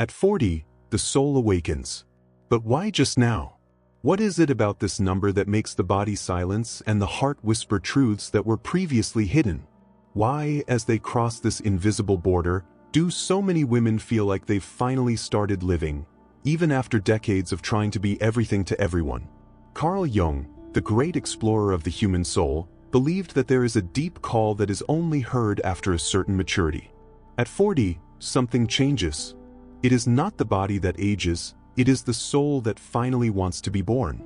At 40, the soul awakens. But why just now? What is it about this number that makes the body silence and the heart whisper truths that were previously hidden? Why, as they cross this invisible border, do so many women feel like they've finally started living, even after decades of trying to be everything to everyone? Carl Jung, the great explorer of the human soul, believed that there is a deep call that is only heard after a certain maturity. At 40, something changes. It is not the body that ages, it is the soul that finally wants to be born.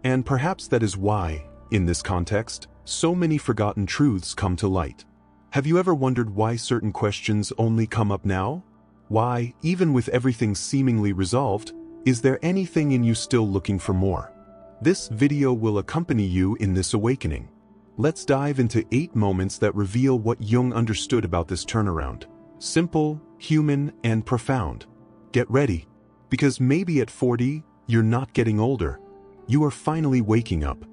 And perhaps that is why, in this context, so many forgotten truths come to light. Have you ever wondered why certain questions only come up now? Why, even with everything seemingly resolved, is there anything in you still looking for more? This video will accompany you in this awakening. Let's dive into 8 moments that reveal what Jung understood about this turnaround. Simple, human, and profound. Get ready, because maybe at 40, you're not getting older. You are finally waking up.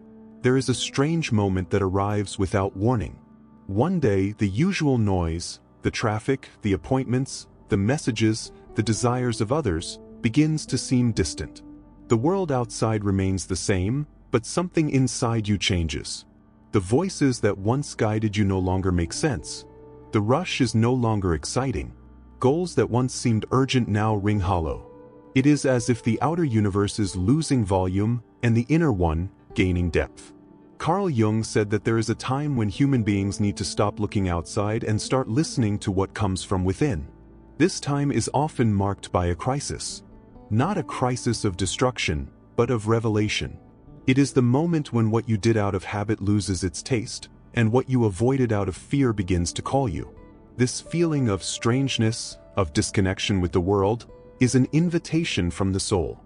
There is a strange moment that arrives without warning. One day, the usual noise, the traffic, the appointments, the messages, the desires of others, begins to seem distant. The world outside remains the same, but something inside you changes. The voices that once guided you no longer make sense. The rush is no longer exciting. Goals that once seemed urgent now ring hollow. It is as if the outer universe is losing volume and the inner one gaining depth. Carl Jung said that there is a time when human beings need to stop looking outside and start listening to what comes from within. This time is often marked by a crisis. Not a crisis of destruction, but of revelation. It is the moment when what you did out of habit loses its taste, and what you avoided out of fear begins to call you. This feeling of strangeness, of disconnection with the world, is an invitation from the soul.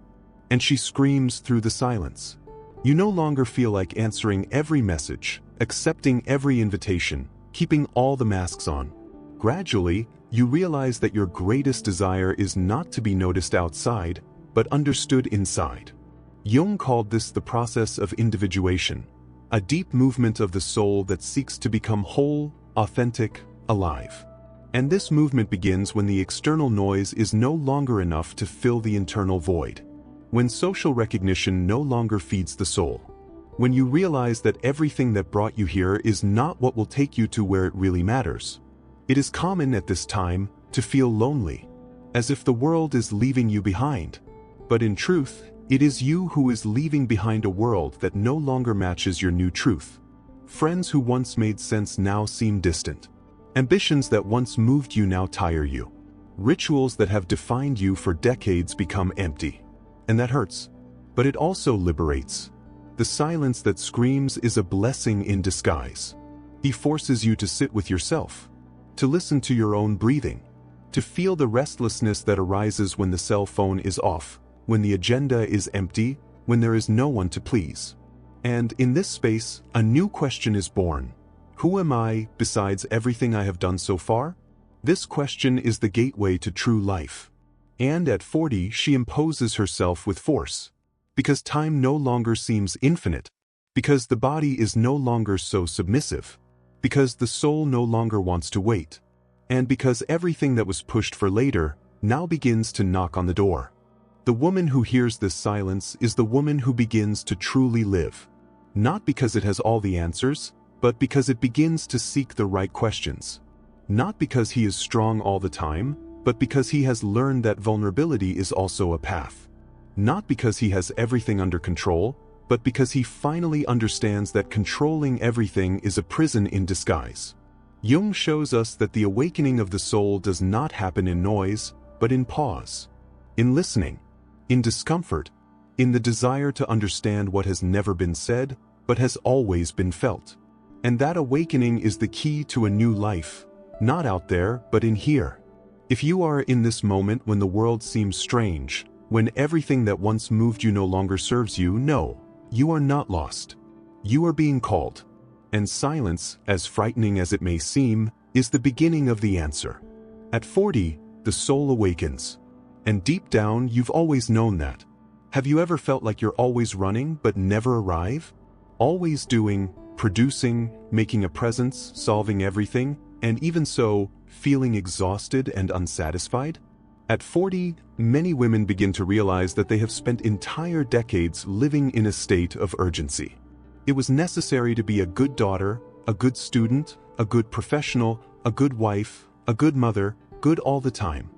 And she screams through the silence. You no longer feel like answering every message, accepting every invitation, keeping all the masks on. Gradually, you realize that your greatest desire is not to be noticed outside, but understood inside. Jung called this the process of individuation, a deep movement of the soul that seeks to become whole, authentic, alive. And this movement begins when the external noise is no longer enough to fill the internal void. When social recognition no longer feeds the soul. When you realize that everything that brought you here is not what will take you to where it really matters. It is common at this time to feel lonely, as if the world is leaving you behind. But in truth, it is you who is leaving behind a world that no longer matches your new truth. Friends who once made sense now seem distant. Ambitions that once moved you now tire you. Rituals that have defined you for decades become empty. And that hurts. But it also liberates. The silence that screams is a blessing in disguise. He forces you to sit with yourself, to listen to your own breathing, to feel the restlessness that arises when the cell phone is off, when the agenda is empty, when there is no one to please. And in this space, a new question is born. Who am I, besides everything I have done so far? This question is the gateway to true life. And at 40, she imposes herself with force. Because time no longer seems infinite. Because the body is no longer so submissive. Because the soul no longer wants to wait. And because everything that was pushed for later now begins to knock on the door. The woman who hears this silence is the woman who begins to truly live. Not because it has all the answers, but because it begins to seek the right questions. Not because he is strong all the time, but because he has learned that vulnerability is also a path. Not because he has everything under control, but because he finally understands that controlling everything is a prison in disguise. Jung shows us that the awakening of the soul does not happen in noise, but in pause, in listening, in discomfort, in the desire to understand what has never been said, but has always been felt. And that awakening is the key to a new life, not out there, but in here. If you are in this moment when the world seems strange, when everything that once moved you no longer serves you, no, you are not lost. You are being called. And silence, as frightening as it may seem, is the beginning of the answer. At 40, the soul awakens. And deep down, you've always known that. Have you ever felt like you're always running but never arrive? Always doing, producing, making a presence, solving everything, and even so, feeling exhausted and unsatisfied? At 40, many women begin to realize that they have spent entire decades living in a state of urgency. It was necessary to be a good daughter, a good student, a good professional, a good wife, a good mother, good all the time.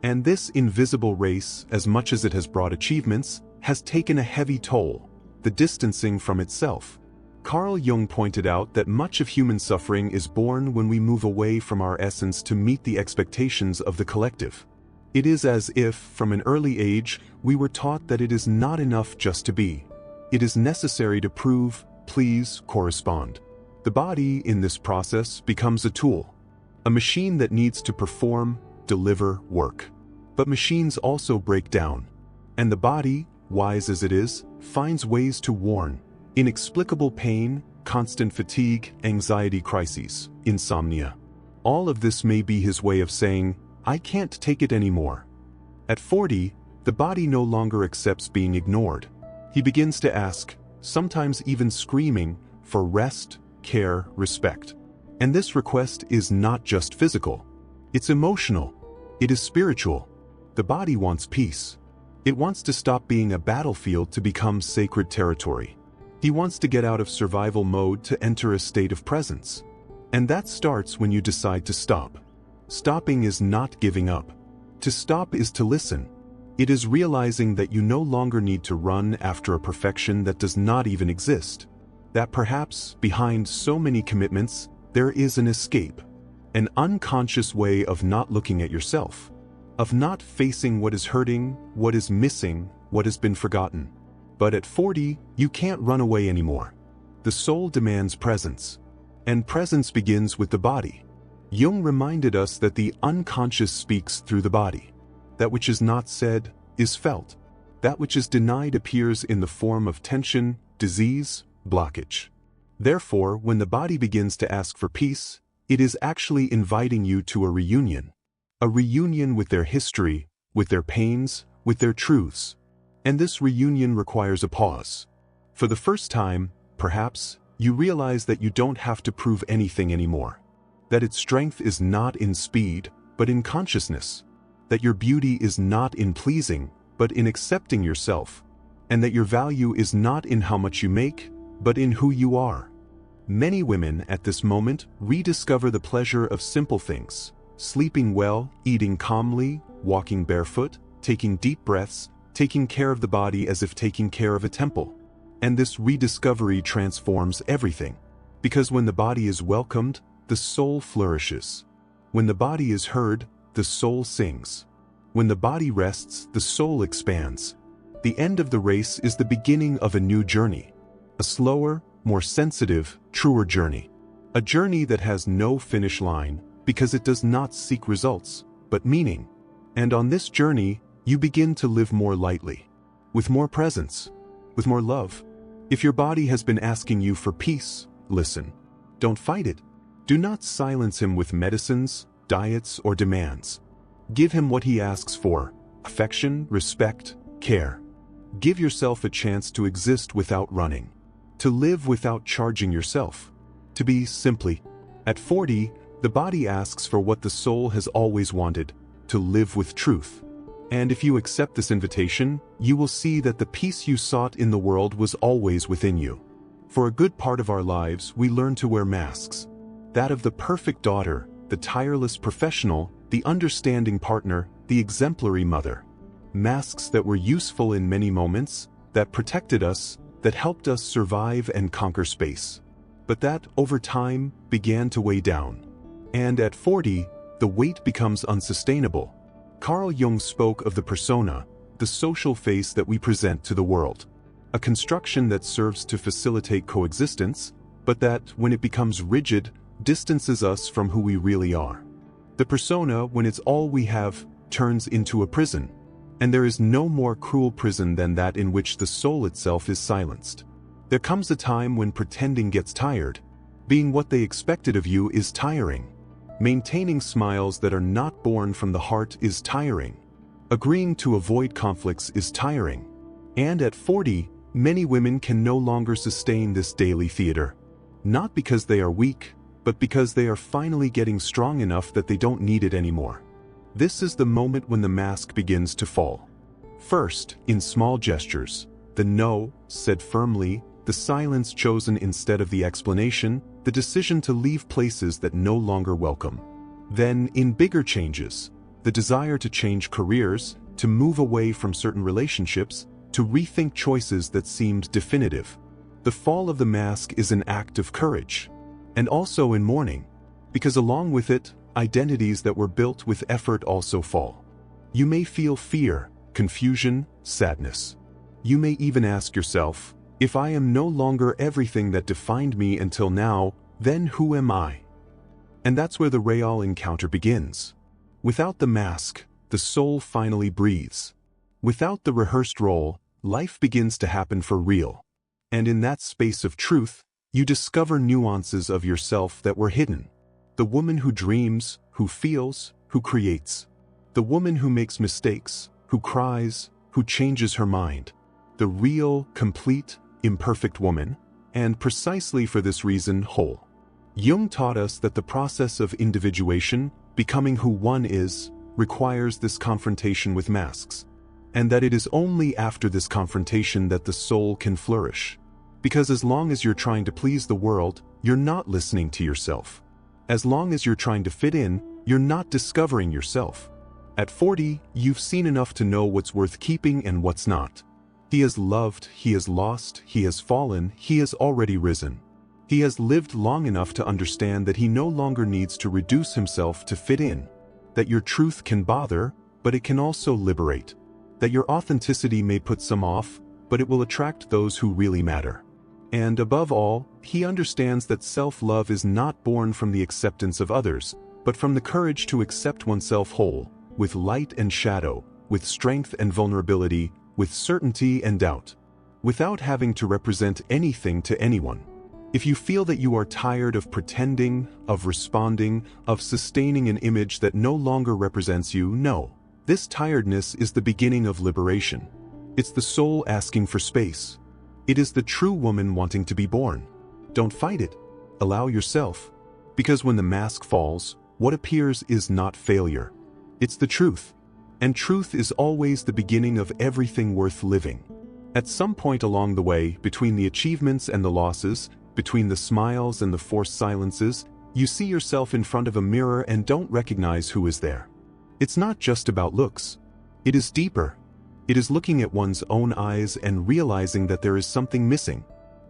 And this invisible race, as much as it has brought achievements, has taken a heavy toll, the distancing from itself. Carl Jung pointed out that much of human suffering is born when we move away from our essence to meet the expectations of the collective. It is as if, from an early age, we were taught that it is not enough just to be. It is necessary to prove, please, correspond. The body, in this process, becomes a tool, a machine that needs to perform, deliver, work. But machines also break down, and the body, wise as it is, finds ways to warn. Inexplicable pain, constant fatigue, anxiety crises, insomnia. All of this may be his way of saying, I can't take it anymore. At 40, the body no longer accepts being ignored. He begins to ask, sometimes even screaming, for rest, care, respect. And this request is not just physical. It's emotional. It is spiritual. The body wants peace. It wants to stop being a battlefield to become sacred territory. He wants to get out of survival mode to enter a state of presence. And that starts when you decide to stop. Stopping is not giving up. To stop is to listen. It is realizing that you no longer need to run after a perfection that does not even exist. That perhaps, behind so many commitments, there is an escape. An unconscious way of not looking at yourself. Of not facing what is hurting, what is missing, what has been forgotten. But at 40, you can't run away anymore. The soul demands presence. And presence begins with the body. Jung reminded us that the unconscious speaks through the body. That which is not said is felt. That which is denied appears in the form of tension, disease, blockage. Therefore, when the body begins to ask for peace, it is actually inviting you to a reunion. A reunion with their history, with their pains, with their truths. And this reunion requires a pause. For the first time, perhaps, you realize that you don't have to prove anything anymore. That its strength is not in speed, but in consciousness. That your beauty is not in pleasing, but in accepting yourself. And that your value is not in how much you make, but in who you are. Many women at this moment rediscover the pleasure of simple things. Sleeping well, eating calmly, walking barefoot, taking deep breaths, taking care of the body as if taking care of a temple. And this rediscovery transforms everything. Because when the body is welcomed, the soul flourishes. When the body is heard, the soul sings. When the body rests, the soul expands. The end of the race is the beginning of a new journey. A slower, more sensitive, truer journey. A journey that has no finish line, because it does not seek results, but meaning. And on this journey, you begin to live more lightly, with more presence, with more love. If your body has been asking you for peace, listen. Don't fight it. Do not silence him with medicines, diets, or demands. Give him what he asks for: affection, respect, care. Give yourself a chance to exist without running, to live without charging yourself, to be simply. At 40, the body asks for what the soul has always wanted: to live with truth. And if you accept this invitation, you will see that the peace you sought in the world was always within you. For a good part of our lives, we learn to wear masks. That of the perfect daughter, the tireless professional, the understanding partner, the exemplary mother. Masks that were useful in many moments, that protected us, that helped us survive and conquer space. But that, over time, began to weigh down. And at 40, the weight becomes unsustainable. Carl Jung spoke of the persona, the social face that we present to the world. A construction that serves to facilitate coexistence, but that, when it becomes rigid, distances us from who we really are. The persona, when it's all we have, turns into a prison. And there is no more cruel prison than that in which the soul itself is silenced. There comes a time when pretending gets tired. Being what they expected of you is tiring. Maintaining smiles that are not born from the heart is tiring. Agreeing to avoid conflicts is tiring. And at 40, many women can no longer sustain this daily theater. Not because they are weak, but because they are finally getting strong enough that they don't need it anymore. This is the moment when the mask begins to fall. First, in small gestures, the no, said firmly, the silence chosen instead of the explanation, the decision to leave places that no longer welcome. Then, in bigger changes, the desire to change careers, to move away from certain relationships, to rethink choices that seemed definitive. The fall of the mask is an act of courage. And also in mourning, because along with it, identities that were built with effort also fall. You may feel fear, confusion, sadness. You may even ask yourself, if I am no longer everything that defined me until now, then who am I? And that's where the real encounter begins. Without the mask, the soul finally breathes. Without the rehearsed role, life begins to happen for real. And in that space of truth, you discover nuances of yourself that were hidden. The woman who dreams, who feels, who creates. The woman who makes mistakes, who cries, who changes her mind. The real, complete, imperfect woman, and precisely for this reason, whole. Jung taught us that the process of individuation, becoming who one is, requires this confrontation with masks, and that it is only after this confrontation that the soul can flourish. Because as long as you're trying to please the world, you're not listening to yourself. As long as you're trying to fit in, you're not discovering yourself. At 40, you've seen enough to know what's worth keeping and what's not. He has loved, he has lost, he has fallen, he has already risen. He has lived long enough to understand that he no longer needs to reduce himself to fit in. That your truth can bother, but it can also liberate. That your authenticity may put some off, but it will attract those who really matter. And above all, he understands that self-love is not born from the acceptance of others, but from the courage to accept oneself whole, with light and shadow, with strength and vulnerability, with certainty and doubt, without having to represent anything to anyone. If you feel that you are tired of pretending, of responding, of sustaining an image that no longer represents you, no. This tiredness is the beginning of liberation. It's the soul asking for space. It is the true woman wanting to be born. Don't fight it. Allow yourself. Because when the mask falls, what appears is not failure. It's the truth. And truth is always the beginning of everything worth living. At some point along the way, between the achievements and the losses, between the smiles and the forced silences, you see yourself in front of a mirror and don't recognize who is there. It's not just about looks. It is deeper. It is looking at one's own eyes and realizing that there is something missing,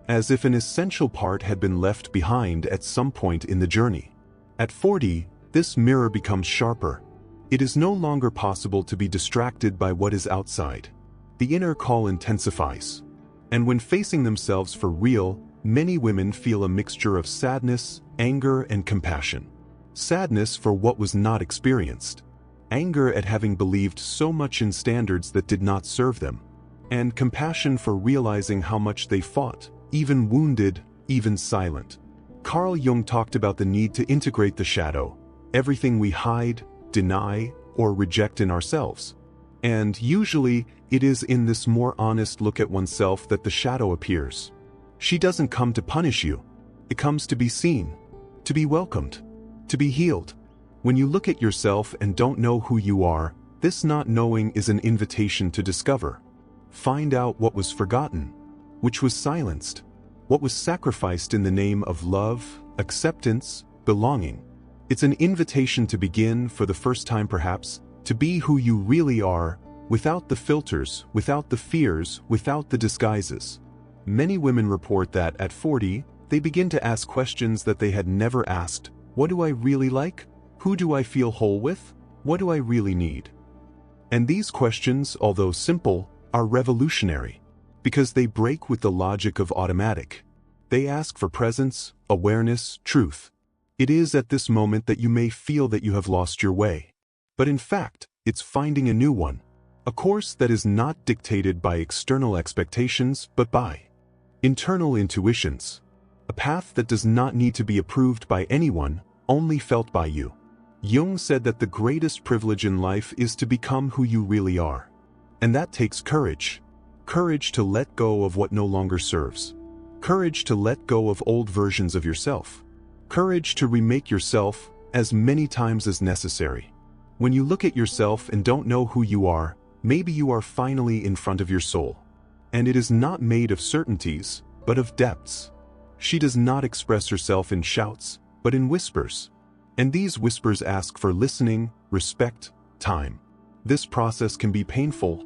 as if an essential part had been left behind at some point in the journey. At 40, this mirror becomes sharper. It is no longer possible to be distracted by what is outside. The inner call intensifies. And when facing themselves for real, many women feel a mixture of sadness, anger, and compassion. Sadness for what was not experienced. Anger at having believed so much in standards that did not serve them. And compassion for realizing how much they fought, even wounded, even silent. Carl Jung talked about the need to integrate the shadow, everything we hide, deny, or reject in ourselves. And usually, it is in this more honest look at oneself that the shadow appears. She doesn't come to punish you. It comes to be seen, to be welcomed, to be healed. When you look at yourself and don't know who you are, this not knowing is an invitation to discover. Find out what was forgotten, which was silenced, what was sacrificed in the name of love, acceptance, belonging. It's an invitation to begin, for the first time perhaps, to be who you really are, without the filters, without the fears, without the disguises. Many women report that at 40, they begin to ask questions that they had never asked. What do I really like? Who do I feel whole with? What do I really need? And these questions, although simple, are revolutionary, because they break with the logic of automatic. They ask for presence, awareness, truth. It is at this moment that you may feel that you have lost your way. But in fact, it's finding a new one. A course that is not dictated by external expectations, but by internal intuitions. A path that does not need to be approved by anyone, only felt by you. Jung said that the greatest privilege in life is to become who you really are. And that takes courage. Courage to let go of what no longer serves. Courage to let go of old versions of yourself. Courage to remake yourself as many times as necessary. When you look at yourself and don't know who you are, maybe you are finally in front of your soul. And it is not made of certainties, but of depths. She does not express herself in shouts, but in whispers. And these whispers ask for listening, respect, time. This process can be painful,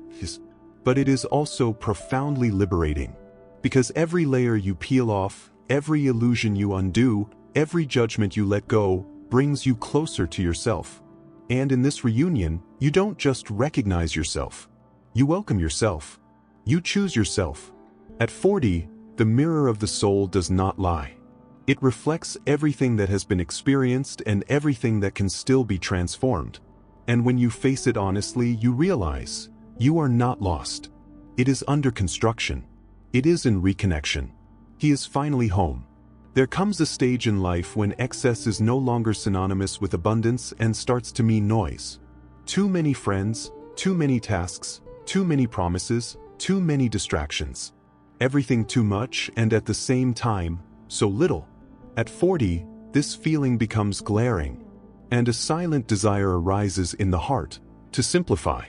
but it is also profoundly liberating. Because every layer you peel off, every illusion you undo, every judgment you let go, brings you closer to yourself. And in this reunion, you don't just recognize yourself. You welcome yourself. You choose yourself. At 40, the mirror of the soul does not lie. It reflects everything that has been experienced and everything that can still be transformed. And when you face it honestly, you realize you are not lost. It is under construction. It is in reconnection. He is finally home. There comes a stage in life when excess is no longer synonymous with abundance and starts to mean noise. Too many friends, too many tasks, too many promises, too many distractions. Everything too much and at the same time, so little. At 40, this feeling becomes glaring, and a silent desire arises in the heart to simplify.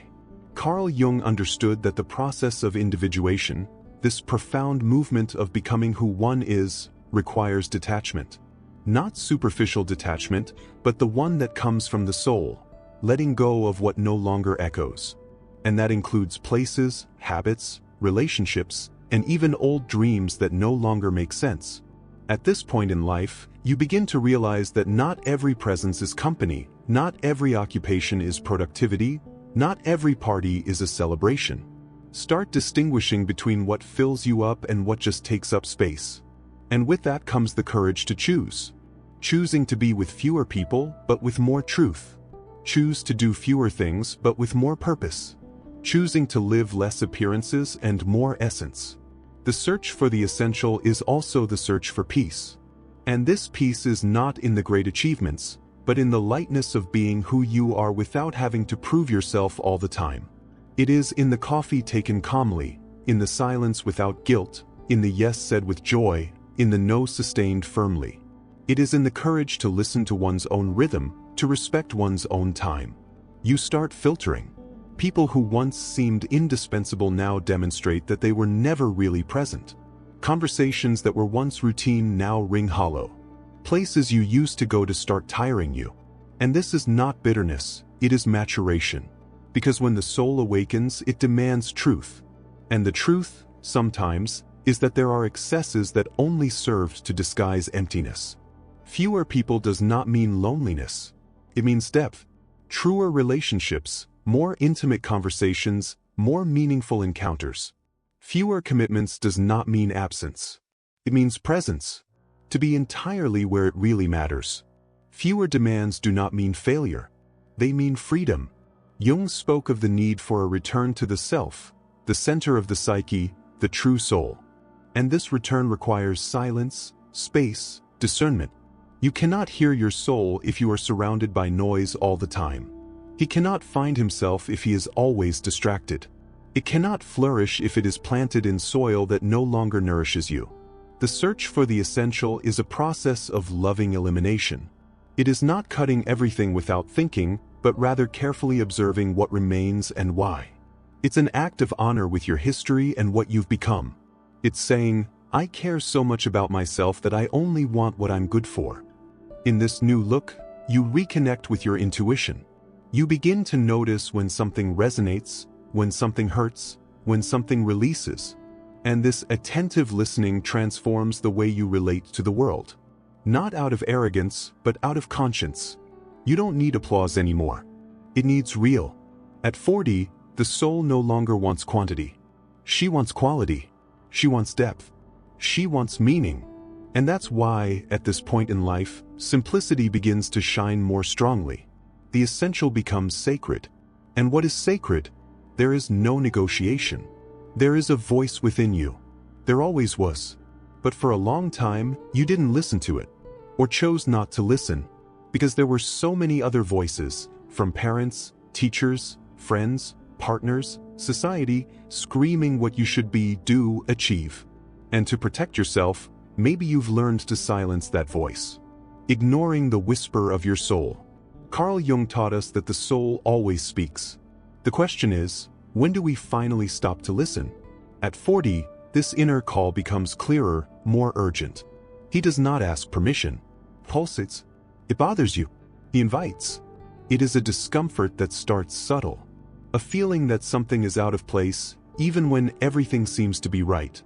Carl Jung understood that the process of individuation, this profound movement of becoming who one is, requires detachment. Not superficial detachment, but the one that comes from the soul, letting go of what no longer echoes. And that includes places, habits, relationships, and even old dreams that no longer make sense. At this point in life, you begin to realize that not every presence is company, not every occupation is productivity, not every party is a celebration. Start distinguishing between what fills you up and what just takes up space. And with that comes the courage to choose. Choosing to be with fewer people, but with more truth. Choose to do fewer things, but with more purpose. Choosing to live less appearances and more essence. The search for the essential is also the search for peace. And this peace is not in the great achievements, but in the lightness of being who you are without having to prove yourself all the time. It is in the coffee taken calmly, in the silence without guilt, in the yes said with joy, in the no sustained firmly. It is in the courage to listen to one's own rhythm, to respect one's own time. You start filtering. People who once seemed indispensable now demonstrate that they were never really present. Conversations that were once routine now ring hollow. Places you used to go to start tiring you. And this is not bitterness, it is maturation. Because when the soul awakens, it demands truth. And the truth, sometimes, is that there are excesses that only served to disguise emptiness. Fewer people does not mean loneliness. It means depth. Truer relationships, more intimate conversations, more meaningful encounters. Fewer commitments does not mean absence. It means presence. To be entirely where it really matters. Fewer demands do not mean failure. They mean freedom. Jung spoke of the need for a return to the self, the center of the psyche, the true soul. And this return requires silence, space, discernment. You cannot hear your soul if you are surrounded by noise all the time. He cannot find himself if he is always distracted. It cannot flourish if it is planted in soil that no longer nourishes you. The search for the essential is a process of loving elimination. It is not cutting everything without thinking, but rather carefully observing what remains and why. It's an act of honor with your history and what you've become. It's saying, I care so much about myself that I only want what I'm good for. In this new look, you reconnect with your intuition. You begin to notice when something resonates, when something hurts, when something releases. And this attentive listening transforms the way you relate to the world. Not out of arrogance, but out of conscience. You don't need applause anymore. It needs real. At 40, the soul no longer wants quantity. She wants quality. She wants depth. She wants meaning. And that's why, at this point in life, simplicity begins to shine more strongly. The essential becomes sacred. And what is sacred? There is no negotiation. There is a voice within you. There always was. But for a long time, you didn't listen to it. Or chose not to listen. Because there were so many other voices, from parents, teachers, friends, partners, society, screaming what you should be, do, achieve. And to protect yourself, maybe you've learned to silence that voice. Ignoring the whisper of your soul. Carl Jung taught us that the soul always speaks. The question is, when do we finally stop to listen? At 40, this inner call becomes clearer, more urgent. He does not ask permission. Pulsates. It bothers you. He invites. It is a discomfort that starts subtle. A feeling that something is out of place, even when everything seems to be right.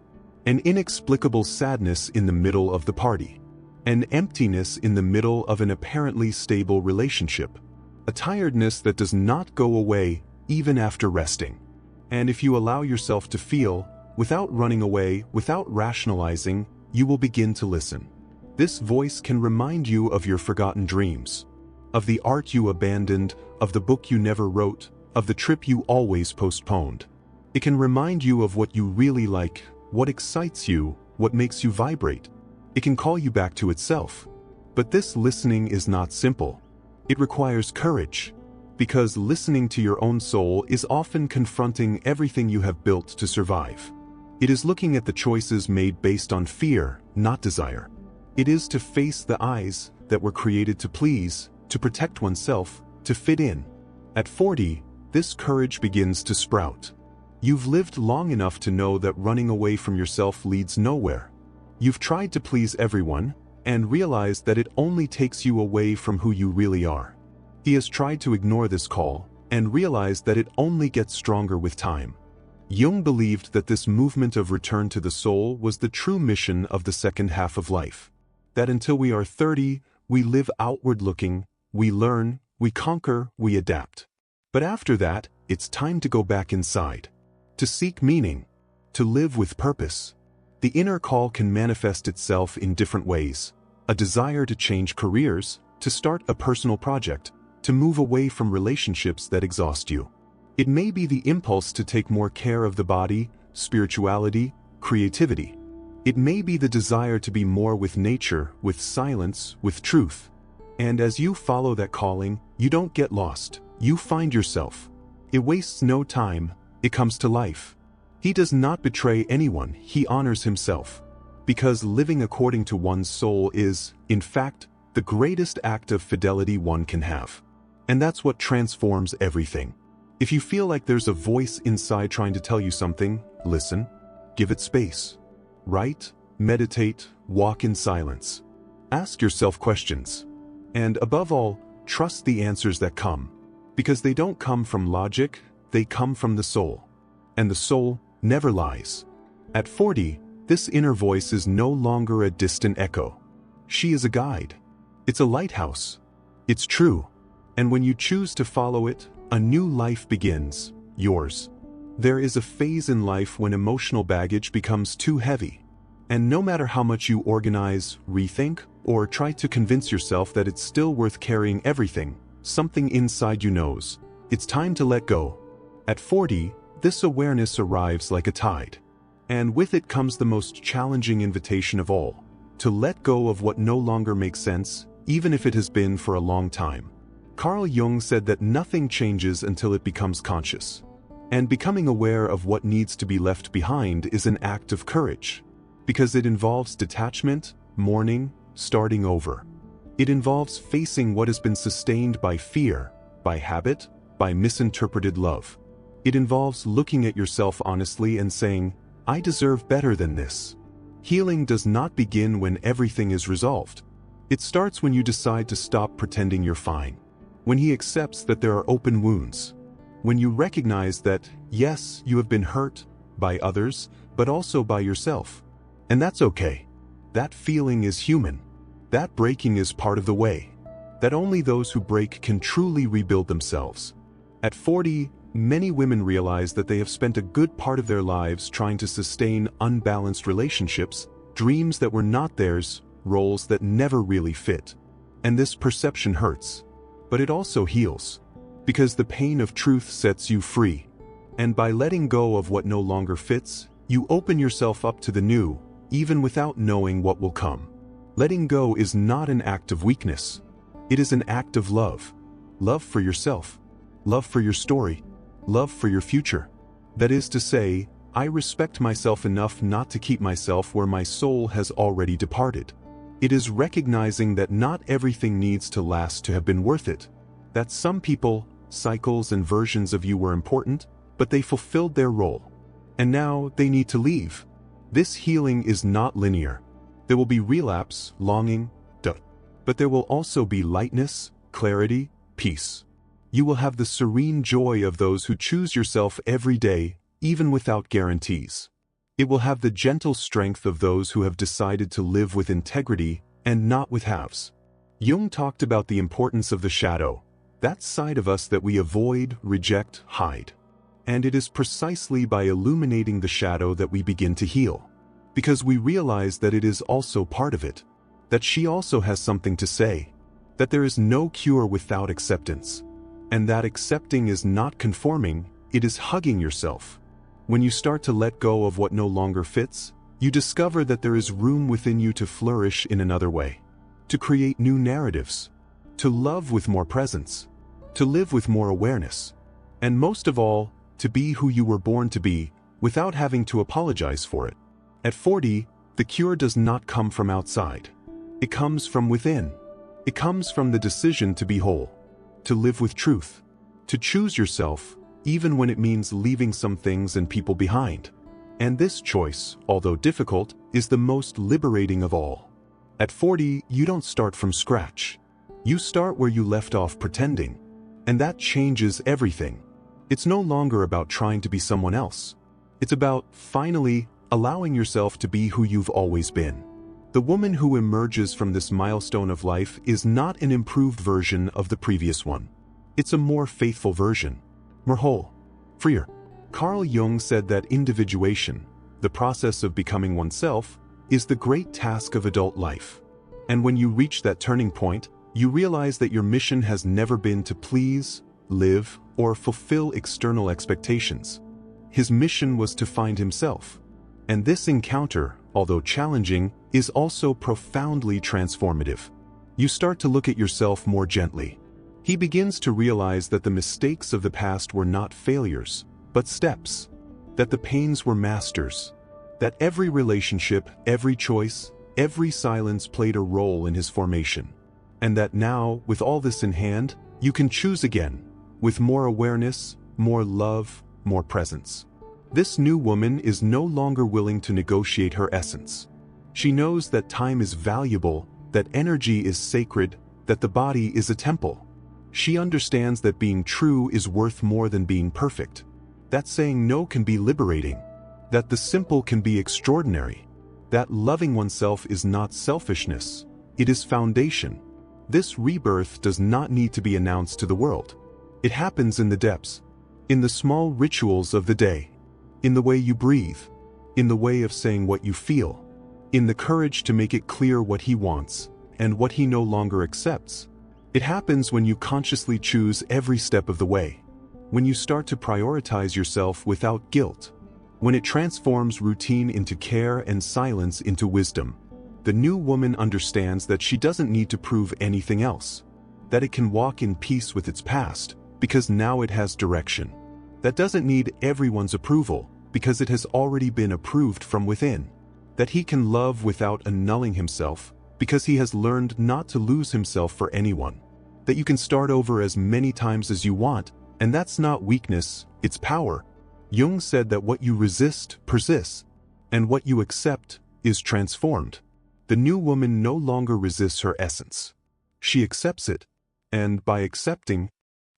An inexplicable sadness in the middle of the party. An emptiness in the middle of an apparently stable relationship. A tiredness that does not go away even after resting. And if you allow yourself to feel, without running away, without rationalizing, you will begin to listen. This voice can remind you of your forgotten dreams, of the art you abandoned, of the book you never wrote, of the trip you always postponed. It can remind you of what you really like, what excites you, what makes you vibrate. It can call you back to itself. But this listening is not simple. It requires courage, because listening to your own soul is often confronting everything you have built to survive. It is looking at the choices made based on fear, not desire. It is to face the eyes that were created to please, to protect oneself, to fit in. At 40, this courage begins to sprout. You've lived long enough to know that running away from yourself leads nowhere. You've tried to please everyone, and realized that it only takes you away from who you really are. He has tried to ignore this call, and realized that it only gets stronger with time. Jung believed that this movement of return to the soul was the true mission of the second half of life. That until we are 30, we live outward-looking, we learn, we conquer, we adapt. But after that, it's time to go back inside. To seek meaning. To live with purpose. The inner call can manifest itself in different ways. A desire to change careers, to start a personal project, to move away from relationships that exhaust you. It may be the impulse to take more care of the body, spirituality, creativity. It may be the desire to be more with nature, with silence, with truth. And as you follow that calling, you don't get lost. You find yourself. It wastes no time. It comes to life. He does not betray anyone. He honors himself. Because living according to one's soul is, in fact, the greatest act of fidelity one can have. And that's what transforms everything. If you feel like there's a voice inside trying to tell you something, listen. Give it space. Write, meditate, walk in silence. Ask yourself questions. And above all, trust the answers that come. Because they don't come from logic, they come from the soul. And the soul never lies. At 40, this inner voice is no longer a distant echo. She is a guide. It's a lighthouse. It's true. And when you choose to follow it, a new life begins, yours. There is a phase in life when emotional baggage becomes too heavy. And no matter how much you organize, rethink, or try to convince yourself that it's still worth carrying everything, something inside you knows. It's time to let go. At 40, this awareness arrives like a tide. And with it comes the most challenging invitation of all, to let go of what no longer makes sense, even if it has been for a long time. Carl Jung said that nothing changes until it becomes conscious. And becoming aware of what needs to be left behind is an act of courage. Because it involves detachment, mourning, starting over. It involves facing what has been sustained by fear, by habit, by misinterpreted love. It involves looking at yourself honestly and saying, I deserve better than this. Healing does not begin when everything is resolved. It starts when you decide to stop pretending you're fine. When he accepts that there are open wounds. When you recognize that, yes, you have been hurt by others, but also by yourself. And that's okay. That feeling is human. That breaking is part of the way. That only those who break can truly rebuild themselves. At 40, many women realize that they have spent a good part of their lives trying to sustain unbalanced relationships, dreams that were not theirs, roles that never really fit. And this perception hurts. But it also heals. Because the pain of truth sets you free. And by letting go of what no longer fits, you open yourself up to the new, even without knowing what will come. Letting go is not an act of weakness. It is an act of love. Love for yourself. Love for your story. Love for your future. That is to say, I respect myself enough not to keep myself where my soul has already departed. It is recognizing that not everything needs to last to have been worth it. That some people, cycles and versions of you were important, but they fulfilled their role. And now they need to leave. This healing is not linear. There will be relapse, longing, doubt. But there will also be lightness, clarity, peace. You will have the serene joy of those who choose yourself every day, even without guarantees. It will have the gentle strength of those who have decided to live with integrity and not with halves. Jung talked about the importance of the shadow, that side of us that we avoid, reject, hide. And it is precisely by illuminating the shadow that we begin to heal. Because we realize that it is also part of it. That she also has something to say. That there is no cure without acceptance. And that accepting is not conforming, it is hugging yourself. When you start to let go of what no longer fits, you discover that there is room within you to flourish in another way. To create new narratives. To love with more presence. To live with more awareness. And most of all, to be who you were born to be, without having to apologize for it. At 40, the cure does not come from outside. It comes from within. It comes from the decision to be whole. To live with truth. To choose yourself, even when it means leaving some things and people behind. And this choice, although difficult, is the most liberating of all. At 40, you don't start from scratch. You start where you left off pretending. And that changes everything. It's no longer about trying to be someone else. It's about, finally, allowing yourself to be who you've always been. The woman who emerges from this milestone of life is not an improved version of the previous one. It's a more faithful version. More whole. Freer. Carl Jung said that individuation, the process of becoming oneself, is the great task of adult life. And when you reach that turning point, you realize that your mission has never been to please, live, or fulfill external expectations. His mission was to find himself. And this encounter, although challenging, is also profoundly transformative. You start to look at yourself more gently. He begins to realize that the mistakes of the past were not failures, but steps. That the pains were masters. That every relationship, every choice, every silence played a role in his formation. And that now, with all this in hand, you can choose again. With more awareness, more love, more presence. This new woman is no longer willing to negotiate her essence. She knows that time is valuable, that energy is sacred, that the body is a temple. She understands that being true is worth more than being perfect. That saying no can be liberating. That the simple can be extraordinary. That loving oneself is not selfishness, it is foundation. This rebirth does not need to be announced to the world. It happens in the depths, in the small rituals of the day, in the way you breathe, in the way of saying what you feel, in the courage to make it clear what he wants and what he no longer accepts. It happens when you consciously choose every step of the way, when you start to prioritize yourself without guilt, when it transforms routine into care and silence into wisdom. The new woman understands that she doesn't need to prove anything else, that it can walk in peace with its past, because now it has direction. That doesn't need everyone's approval, because it has already been approved from within. That he can love without annulling himself, because he has learned not to lose himself for anyone. That you can start over as many times as you want, and that's not weakness, it's power. Jung said that what you resist persists, and what you accept is transformed. The new woman no longer resists her essence. She accepts it, and by accepting,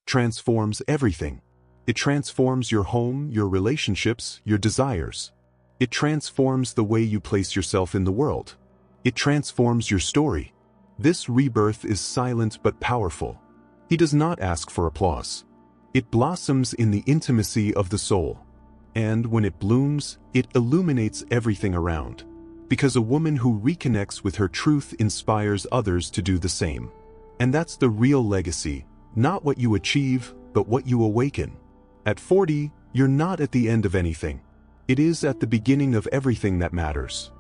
transforms everything. It transforms your home, your relationships, your desires. It transforms the way you place yourself in the world. It transforms your story. This rebirth is silent but powerful. He does not ask for applause. It blossoms in the intimacy of the soul. And when it blooms, it illuminates everything around. Because a woman who reconnects with her truth inspires others to do the same. And that's the real legacy, not what you achieve, but what you awaken. At 40, you're not at the end of anything. It is at the beginning of everything that matters.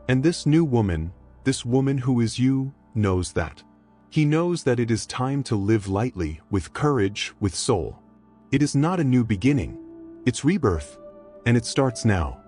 And this new woman, this woman who is you, knows that. He knows that it is time to live lightly, with courage, with soul. It is not a new beginning. It's rebirth. And it starts now.